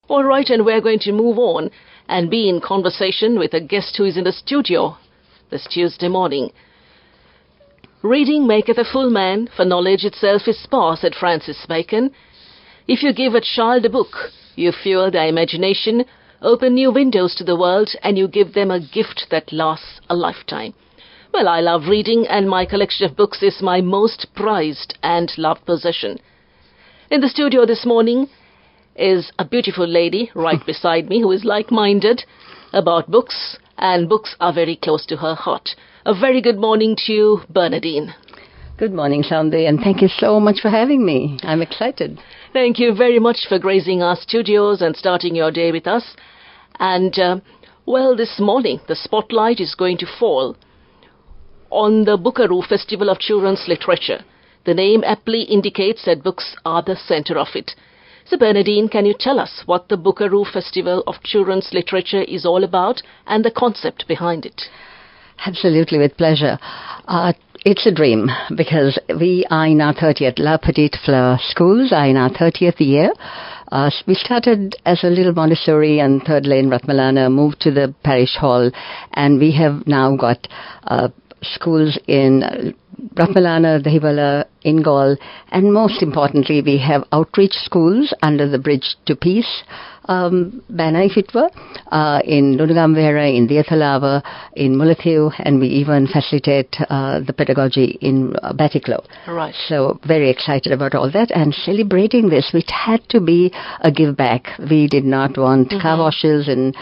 All right, and we're going to move on and be in conversation with a guest who is in the studio this Tuesday morning. Reading maketh a full man, for knowledge itself is sparse, said Francis Bacon. If you give a child a book, you fuel their imagination, open new windows to the world, and you give them a gift that lasts a lifetime. Well, I love reading, and my collection of books is my most prized and loved possession. In the studio this morning is a beautiful lady right beside me who is like-minded about books, and books are very close to her heart. A very good morning to you, Bernadine. Good morning, Sandy, and thank you so much for having me. I'm excited. Thank you very much for gracing our studios and starting your day with us. And, this morning the spotlight is going to fall on the Bookaroo Festival of Children's Literature. The name aptly indicates that books are the center of it. So, Bernadine, can you tell us what the Bookaroo Festival of Children's Literature is all about and the concept behind it? Absolutely, with pleasure. It's a dream because we are in our 30th. La Petite Fleur schools are in our 30th year. We started as a little Montessori and Third Lane, Ratmalana, moved to the parish hall, and we have now got schools in Ratmalana, Dahibala, Ingol, and most importantly, we have outreach schools under the Bridge to Peace banner, if it were, in Nunagamvera, in Diathalava, in Mullatiu, and we even facilitate the pedagogy in Batiklo. Right. So very excited about all that, and celebrating this, which had to be a give back. We did not want car washes and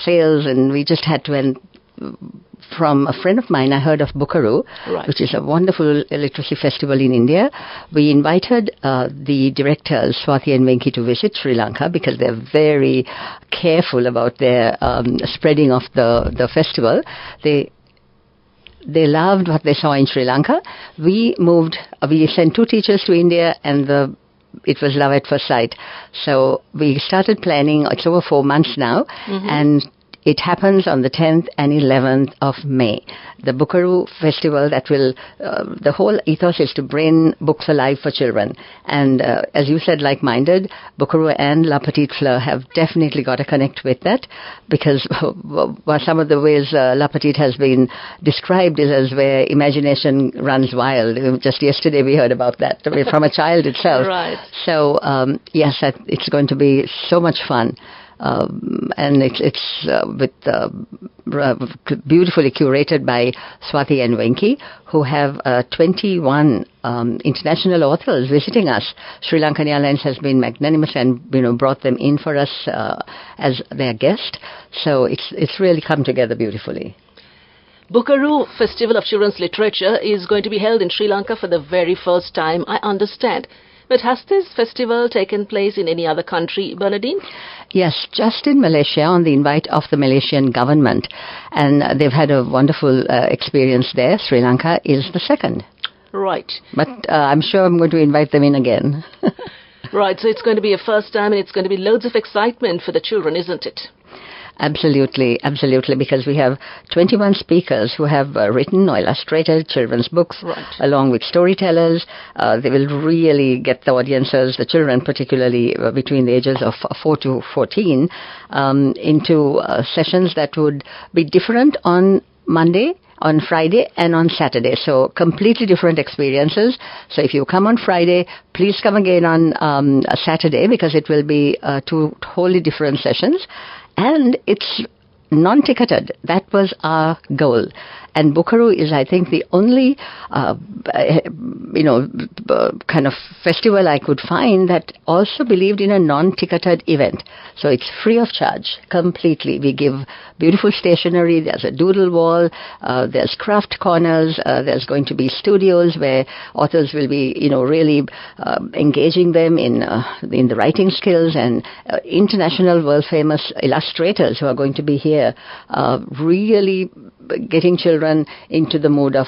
sales, and we just had to. And from a friend of mine, I heard of Bookaroo, right, which is a wonderful literacy festival in India. We invited the directors, Swati and Venki, to visit Sri Lanka because they're very careful about their spreading of the festival. They loved what they saw in Sri Lanka. We sent 2 teachers to India, and it was love at first sight. So we started planning. It's over 4 months now, and it happens on the 10th and 11th of May. The Bookaroo Festival, that will, the whole ethos is to bring books alive for children. And as you said, like-minded, Bookaroo and La Petite Fleur have definitely got to connect with that, because some of the ways La Petite has been described is as where imagination runs wild. Just yesterday we heard about that from a child itself. Right. So, yes, it's going to be so much fun. And it's beautifully curated by Swati and Venki, who have 21 international authors visiting us. Sri Lankan Airlines has been magnanimous and brought them in for us as their guest. So it's really come together beautifully. Bookaroo Festival of Children's Literature is going to be held in Sri Lanka for the very first time, I understand. But has this festival taken place in any other country, Bernadine? Yes, just in Malaysia on the invite of the Malaysian government. And they've had a wonderful experience there. Sri Lanka is the second. Right. But I'm sure I'm going to invite them in again. Right, so it's going to be a first time, and it's going to be loads of excitement for the children, isn't it? Absolutely, absolutely, because we have 21 speakers who have written or illustrated children's books, right, along with storytellers. They will really get the audiences, the children particularly between the ages of 4 to 14, into sessions that would be different on Monday, on Friday, and on Saturday. So completely different experiences. So if you come on Friday, please come again on Saturday, because it will be 2 wholly different sessions. And it's non-ticketed. That was our goal. And Bookaroo is, I think, the only, kind of festival I could find that also believed in a non-ticketed event. So it's free of charge, completely. We give beautiful stationery. There's a doodle wall. There's craft corners. There's going to be studios where authors will be, really engaging them in the writing skills, and international world-famous illustrators who are going to be here, really getting children into the mood of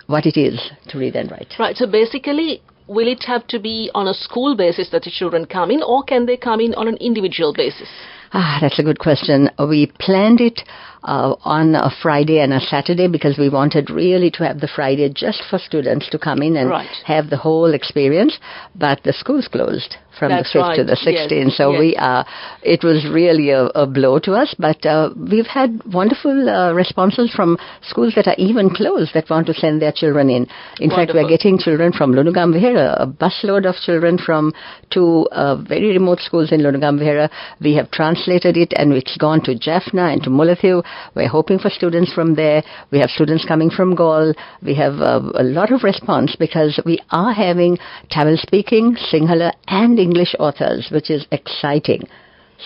what it is to read and write. Right. So basically, will it have to be on a school basis that the children come in, or can they come in on an individual basis? That's a good question. We planned it on a Friday and a Saturday because we wanted really to have the Friday just for students to come in and have the whole experience. But the schools closed from the 5th to the 16th. Yes. So it was really a blow to us. But we've had wonderful responses from schools that are even closed that want to send their children in. In fact, we're getting children from Lunugam-Vihara, a busload of children from two very remote schools in Lunugam-Vihara. We have translated it and it's gone to Jaffna and to Mullathil. We're hoping for students from there. We have students coming from Gaul. We have a lot of response because we are having Tamil-speaking, Sinhala and English authors, which is exciting.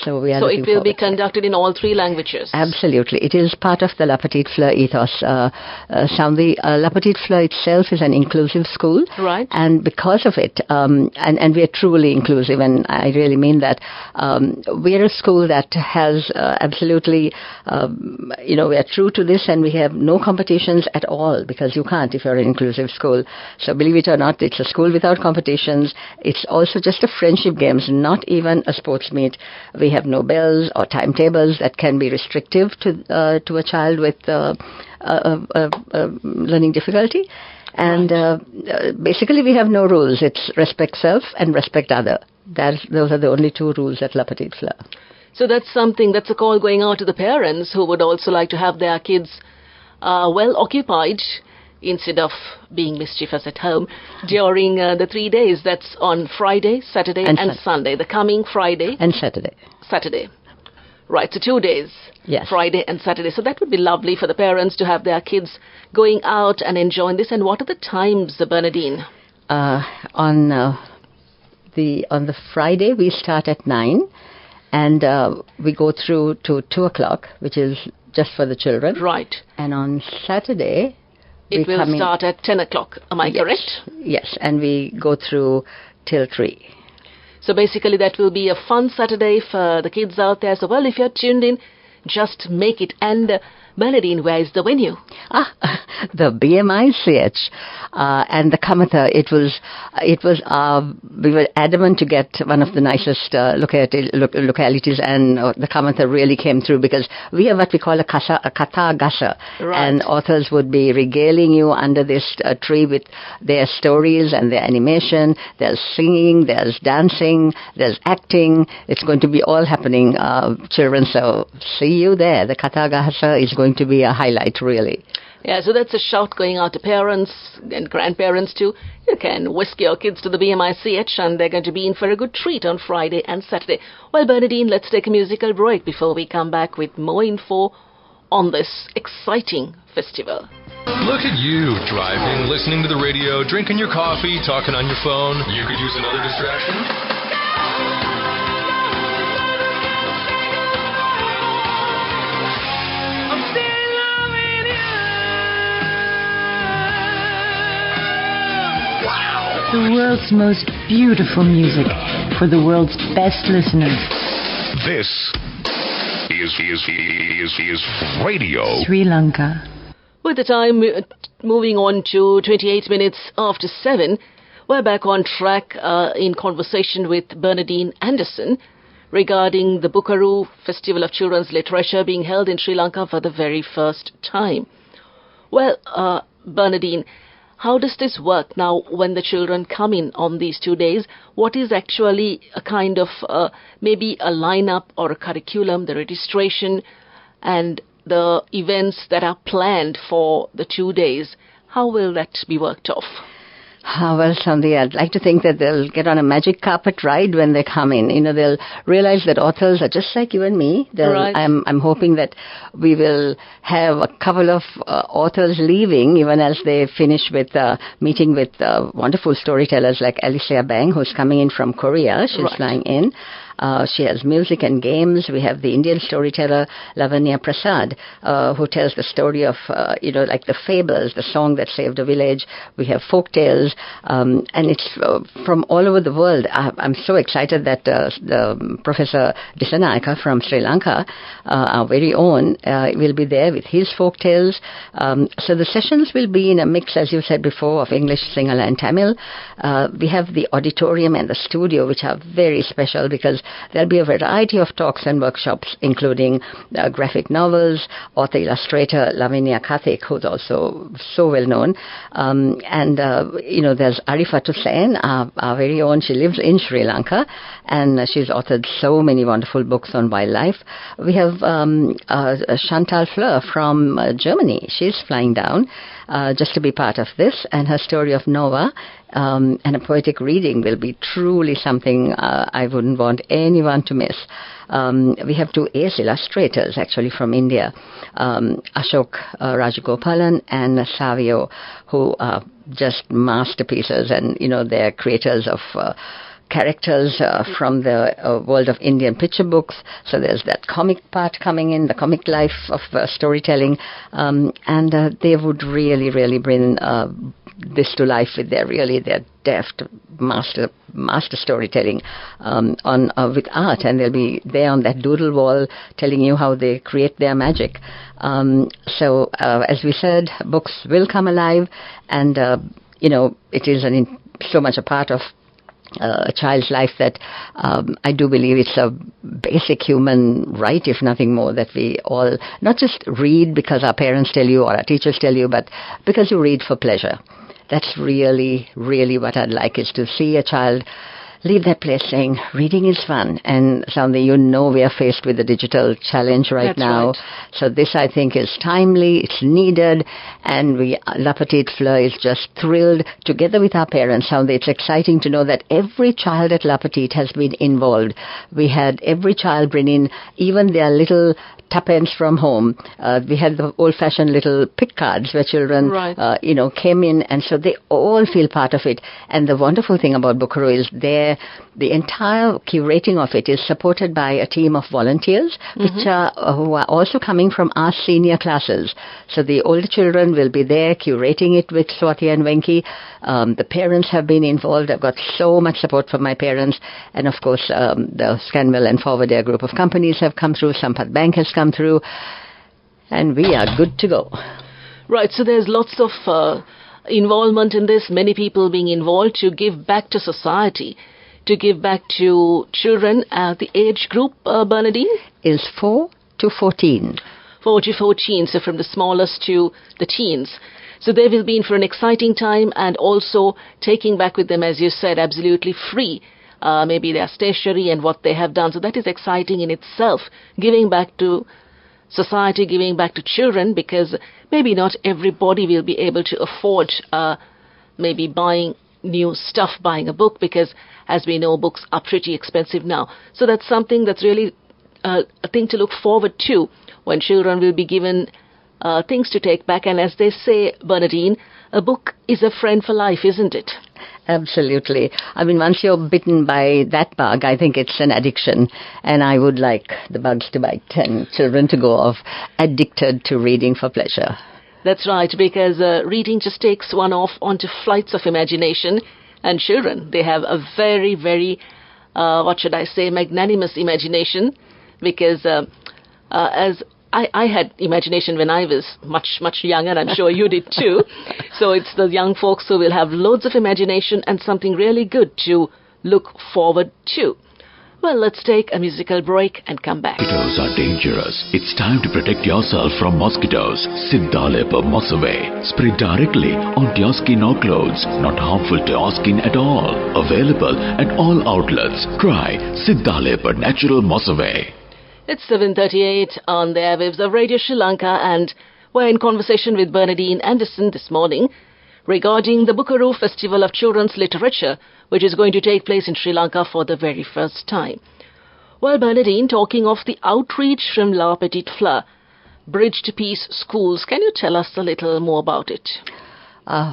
So it will be conducted in all three languages? Absolutely. It is part of the La Petite Fleur ethos. Soundly, La Petite Fleur itself is an inclusive school. Right. And because of it, and we are truly inclusive, and I really mean that, we are a school that has absolutely, we are true to this, and we have no competitions at all, because you can't if you're an inclusive school. So believe it or not, it's a school without competitions. It's also just a friendship games, not even a sports meet. We have no bells or timetables that can be restrictive to a child with learning difficulty. And basically we have no rules. It's respect self and respect other. Those are the only two rules at La Petite Fleur. So that's a call going out to the parents who would also like to have their kids well occupied instead of being mischievous at home during the 3 days. That's on Friday, Saturday and Sunday. The coming Friday. And Saturday. Right, so 2 days. Yes. Friday and Saturday. So that would be lovely for the parents to have their kids going out and enjoying this. And what are the times, Bernadine? On the Friday, we start at 9 and we go through to 2 o'clock, which is just for the children. Right. And on Saturday, it will start at 10 o'clock, am I correct? Yes, and we go through till 3. So basically that will be a fun Saturday for the kids out there. So, well, if you're tuned in, just make it. And Bernadine, where is the venue? The BMICH and the Kamatha. We were adamant to get one of the nicest localities, and the Kamatha really came through because we have what we call a Katha Gasa. Right. And authors would be regaling you under this tree with their stories and their animation. There's singing, there's dancing, there's acting. It's going to be all happening, children. So see you there. The Katha Gasa is going to be a highlight, really. Yeah, so that's a shout going out to parents and grandparents too. You can whisk your kids to the BMICH and they're going to be in for a good treat on Friday and Saturday. Well, Bernadine, let's take a musical break before we come back with more info on this exciting festival. Look at you, driving, listening to the radio, drinking your coffee, talking on your phone. You could use another distraction. The world's most beautiful music for the world's best listeners. This is radio. Sri Lanka. With the time moving on to 28 minutes after 7, we're back on track in conversation with Bernadine Anderson regarding the Bukaru Festival of Children's Literature being held in Sri Lanka for the very first time. Well, Bernadine, how does this work now when the children come in on these 2 days? What is actually a kind of maybe a lineup or a curriculum, the registration and the events that are planned for the 2 days? How will that be worked off? Well, Sandhi, I'd like to think that they'll get on a magic carpet ride when they come in. They'll realize that authors are just like you and me. Right. I'm hoping that we will have a couple of authors leaving even as they finish with meeting with wonderful storytellers like Alicia Bang, who's coming in from Korea. She's flying in. She has music and games. We have the Indian storyteller Lavanya Prasad, who tells the story of, like the fables, the song that saved a village. We have folk tales, and it's from all over the world. I'm so excited that the Professor Disanayaka from Sri Lanka, our very own, will be there with his folk tales. So the sessions will be in a mix, as you said before, of English, Sinhala and Tamil. We have the auditorium and the studio, which are very special because There'll be a variety of talks and workshops, including graphic novels, author-illustrator Lavinia Karthik, who's also so well known. There's Arifa Hussain, our very own. She lives in Sri Lanka, and she's authored so many wonderful books on wildlife. We have Chantal Fleur from Germany. She's flying down just to be part of this, and her story of Nova and a poetic reading will be truly something I wouldn't want anyone to miss. We have 2 ace illustrators actually from India, Ashok Rajagopalan and Savio, who are just masterpieces, and they're creators of characters from the world of Indian picture books. So there's that comic part coming in, the comic life of storytelling, and they would really, really bring this to life with their deft master storytelling with art, and they'll be there on that doodle wall telling you how they create their magic. So as we said, books will come alive, and it is so much a part of a child's life that I do believe it's a basic human right, if nothing more, that we all not just read because our parents tell you or our teachers tell you, but because you read for pleasure. That's really, really what I'd like, is to see a child leave that place saying, reading is fun. And Soundhi, we are faced with a digital challenge right now. Right. So this, I think, is timely, it's needed, and La Petite Fleur is just thrilled, together with our parents. Soundhi, it's exciting to know that every child at La Petite has been involved. We had every child bring in even their little tuppence from home. We had the old-fashioned little pick cards where children, came in, and so they all feel part of it. And the wonderful thing about Bookaroo is the entire curating of it is supported by a team of volunteers, which who are also coming from our senior classes. So the older children will be there curating it with Swati and Venki. The parents have been involved. I've got so much support from my parents. And of course, the Scanwell and Forward Air group of companies have come through. Sampath Bank has come through. And we are good to go. Right, so there's lots of involvement in this, many people being involved to give back to society, to give back to children. The age group, Bernadine? Is 4 to 14. 4 to 14, so from the smallest to the teens. So they will be in for an exciting time, and also taking back with them, as you said, absolutely free, maybe their stationery and what they have done. So that is exciting in itself, giving back to society, giving back to children, because maybe not everybody will be able to afford maybe buying new stuff, buying a book, because as we know, books are pretty expensive now. So that's something that's really a thing to look forward to, when children will be given things to take back. And as they say, Bernadine, a book is a friend for life, isn't it? Absolutely. I mean, once you're bitten by that bug, I think it's an addiction. And I would like the bugs to bite and children to go off addicted to reading for pleasure. That's right, because reading just takes one off onto flights of imagination. And children, they have a very, very, magnanimous imagination. Because as I had imagination when I was much, much younger. I'm sure you did too. So it's the young folks who will have loads of imagination and something really good to look forward to. Well, let's take a musical break and come back. Mosquitoes are dangerous. It's time to protect yourself from mosquitoes. Siddhalepa Mossaway. Spray directly onto your skin or clothes. Not harmful to your skin at all. Available at all outlets. Try Siddhalepa Natural Mossaway. It's 7:38 on the airwaves of Radio Sri Lanka, and we're in conversation with Bernadine Anderson this morning regarding the Bookaroo Festival of Children's Literature, which is going to take place in Sri Lanka for the very first time. Well, Bernadine, talking of the outreach from La Petite Fleur, Bridge to Peace Schools, can you tell us a little more about it?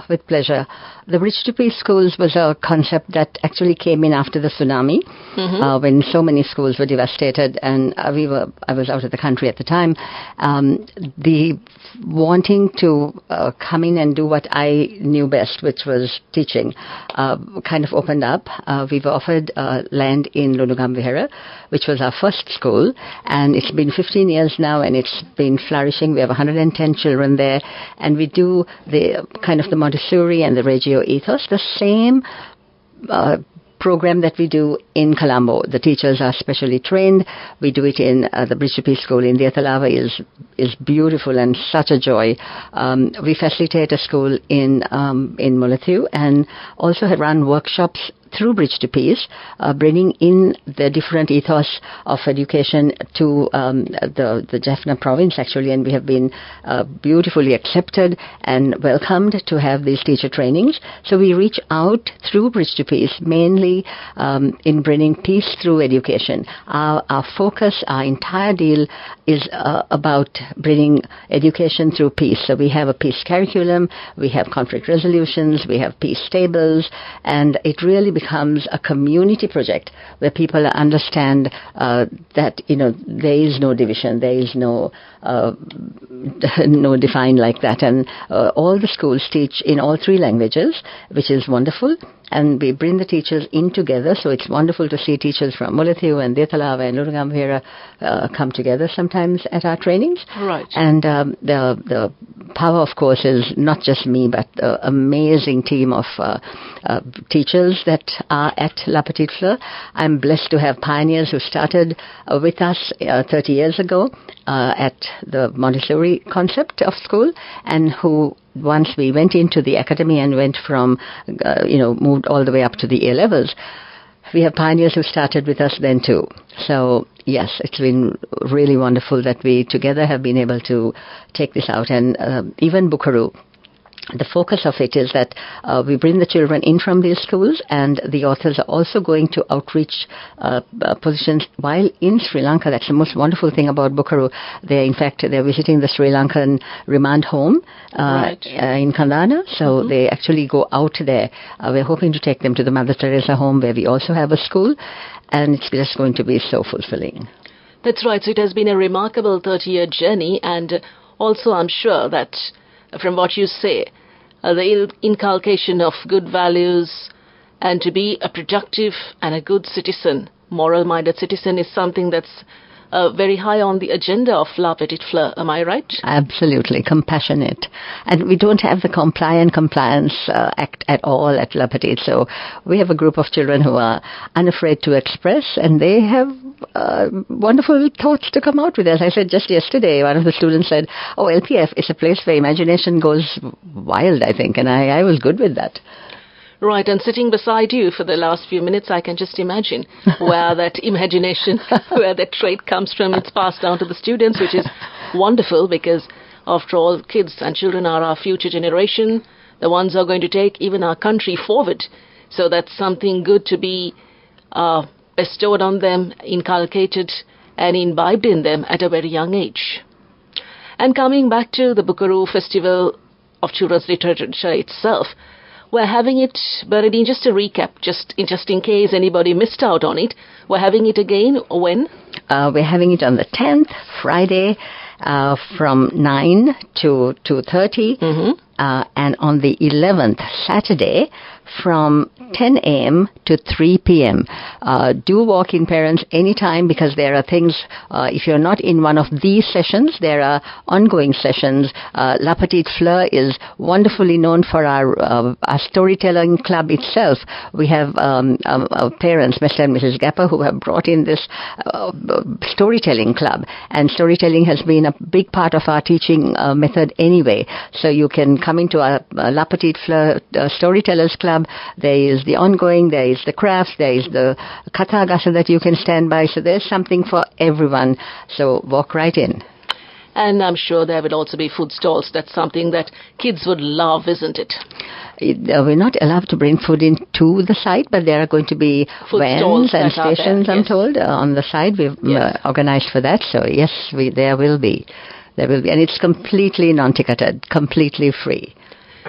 With pleasure. The Bridge to Peace Schools was a concept that actually came in after the tsunami, when so many schools were devastated, and I was out of the country at the time. The wanting to come in and do what I knew best, which was teaching, kind of opened up. We've offered land in Lunugam Vihara, which was our first school, and it's been 15 years now, and it's been flourishing. We have 110 children there, and we do the kind of the Montessori and the Reggio ethos, the same program that we do in Colombo. The teachers are specially trained. We do it in the Bridge to Peace School in Diatalava is beautiful and such a joy. We facilitate a school in Mullatiu and also run workshops through Bridge to Peace, bringing in the different ethos of education to the Jaffna province, actually, and we have been beautifully accepted and welcomed to have these teacher trainings. So we reach out through Bridge to Peace, mainly in bringing peace through education. Our focus, our entire deal is about bringing education through peace. So we have a peace curriculum, we have conflict resolutions, we have peace tables, and it really becomes a community project where people understand that there is no division, there is no defined like that, and all the schools teach in all three languages, which is wonderful. And we bring the teachers in together, so it's wonderful to see teachers from Mullatiu and Diatalava and Lurungamhera come together sometimes at our trainings. Right. And the power, of course, is not just me, but the amazing team of teachers that are at La Petite Fleur. I'm blessed to have pioneers who started with us 30 years ago at the Montessori concept of school, and who, once we went into the academy and went from, moved all the way up to the A levels, we have pioneers who started with us then too. So yes, it's been really wonderful that we together have been able to take this out. And even Bukaru, the focus of it is that we bring the children in from these schools, and the authors are also going to outreach positions while in Sri Lanka. That's the most wonderful thing about Bukaru. They're visiting the Sri Lankan remand home in Kandana, so they actually go out there. We're hoping to take them to the Mother Teresa home, where we also have a school, and it's just going to be so fulfilling. That's right. So it has been a remarkable 30-year journey, and also I'm sure that from what you say, the inculcation of good values and to be a productive and a good citizen, moral-minded citizen, is something that's very high on the agenda of La Petite Fleur. Am I right? Absolutely. Compassionate. And we don't have the compliance act at all at La Petite. So we have a group of children who are unafraid to express, and they have wonderful thoughts to come out with. As I said just yesterday, one of the students said, LPF is a place where imagination goes wild, I think. And I was good with that. Right, and sitting beside you for the last few minutes, I can just imagine where that imagination, where that trait comes from. It's passed down to the students, which is wonderful, because after all, kids and children are our future generation, the ones who are going to take even our country forward. So that's something good to be bestowed on them, inculcated and imbibed in them at a very young age. And coming back to the Bukaru Festival of Children's Literature itself, we're having it, Bernadine, just a recap, just in case anybody missed out on it. We're having it again when? We're having it on the 10th, Friday, from 9 to 2:30, and on the 11th, Saturday, from 10 a.m. to 3 p.m. Do walk in, parents, anytime, because there are things, if you're not in one of these sessions, there are ongoing sessions. La Petite Fleur is wonderfully known for our storytelling club itself. We have parents, Mr. and Mrs. Gapper, who have brought in this storytelling club, and storytelling has been a big part of our teaching method anyway. So you can come into our La Petite Fleur Storytellers Club. There is the ongoing, there is the crafts, there is the Kathagasa that you can stand by. So there's something for everyone. So walk right in. And I'm sure there will also be food stalls. That's something that kids would love, isn't it? We're not allowed to bring food into the site, but there are going to be food vans and stations, there, I'm told, on the site. We've organized for that. So yes, there will be. There will be. And it's completely non-ticketed, completely free.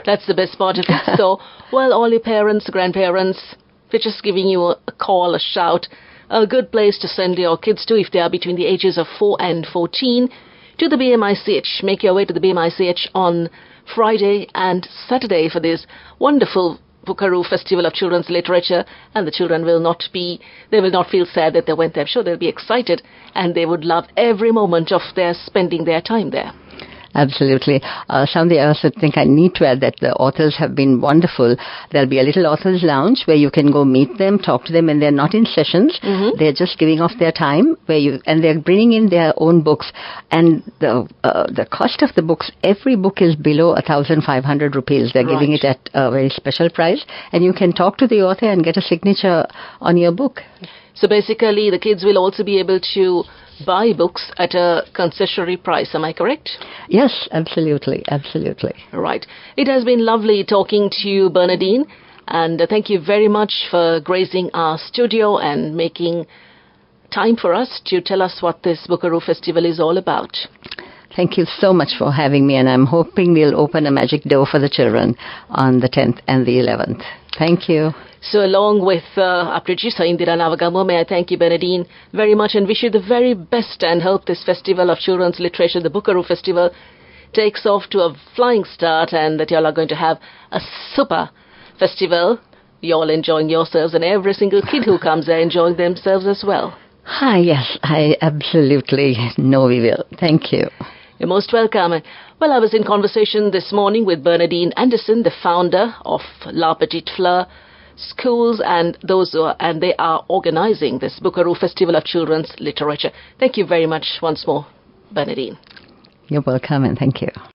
That's the best part of it. So, all your parents, grandparents, we're just giving you a call, a shout, a good place to send your kids to if they are between the ages of 4 and 14 to the BMICH. Make your way to the BMICH on Friday and Saturday for this wonderful Bukaru Festival of Children's Literature, and the children will not feel sad that they went there. I'm sure they'll be excited, and they would love every moment of their spending their time there. Absolutely. Something I also think I need to add that the authors have been wonderful. There'll be a little authors lounge where you can go meet them, talk to them, and they're not in sessions. They're just giving off their time and they're bringing in their own books. And the cost of the books, every book is below 1,500 rupees. They're giving it at a very special price, and you can talk to the author and get a signature on your book. So basically, the kids will also be able to buy books at a concessionary price. Am I correct? Yes, absolutely. Absolutely. Right. It has been lovely talking to you, Bernadine, and thank you very much for gracing our studio and making time for us to tell us what this Bookaroo Festival is all about. Thank you so much for having me, and I'm hoping we'll open a magic door for the children on the 10th and the 11th. Thank you. So along with our producer Indira Navagamo, may I thank you, Bernadine, very much and wish you the very best and hope this Festival of Children's Literature, the Bookaroo Festival, takes off to a flying start and that you all are going to have a super festival. You're all enjoying yourselves and every single kid who comes there enjoying themselves as well. Hi, yes, I absolutely know we will. Thank you. You're most welcome. Well, I was in conversation this morning with Bernadine Anderson, the founder of La Petite Fleur Schools, and they are organizing this Bookaroo Festival of Children's Literature. Thank you very much once more, Bernadine. You're welcome, and thank you.